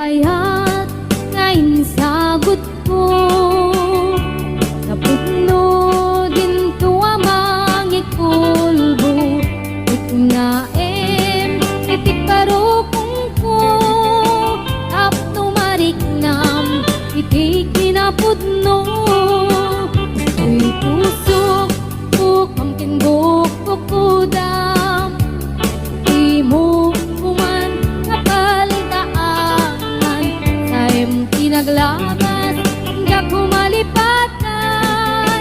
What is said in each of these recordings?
ayat ngayon sagot ko. Napudno din tuwa mangikulbo. Itnaem itik parukong ko. Tapno mariknam itik kinapudno. Uy pusok ko kamkindok ko kudam. Di mo kuman kapalitaan. Saem tinaglamas hingga kumalipatan.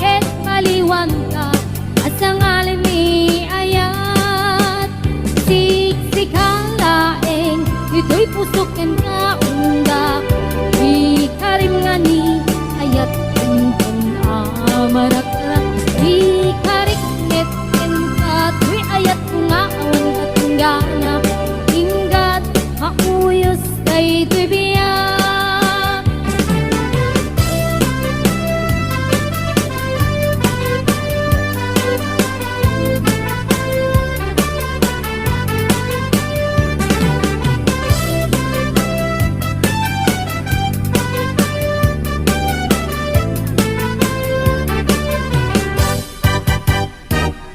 Ket maliwan ka at sangalan ni ayat. Siksik ang laeng ito'y pusok ken kaundak. Di karim nga ni ayat ken amarak-rak. Di kariknet ken kato'y ayat nga awan katinggana. Hinggat mauyos kay to'y biyak.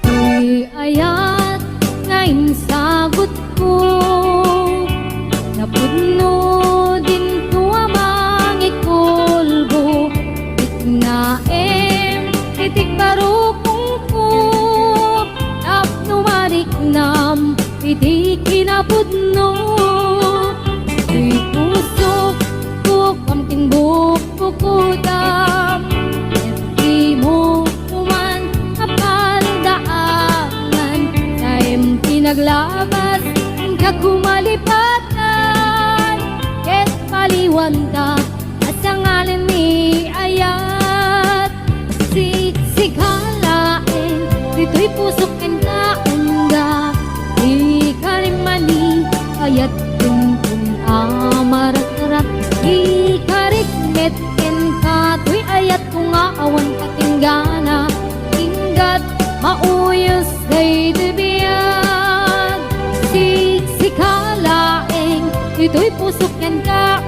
To'y ayat ngayon sagot ko. Napudno din tuwa mangikulbo. Itnaem itik barukong ko. Tapno mariknam itik kinapudno. To'y pusok ko kamkinbuk ko kudam. Di mo kuman kapaldaanan. Saem tinaglabas hingga kumalipatan. Ket paliwan ka at sangalan ni ayat. Siksik halaeng dito'y pusok ken kaundak. Di karimani ayat ken amarak-rak. Di karikmet ken kato'y ayat ko nga awan katinggana. Hinggat mauyos kay dibiyag. Siksik halaeng ito'y pusok ken ka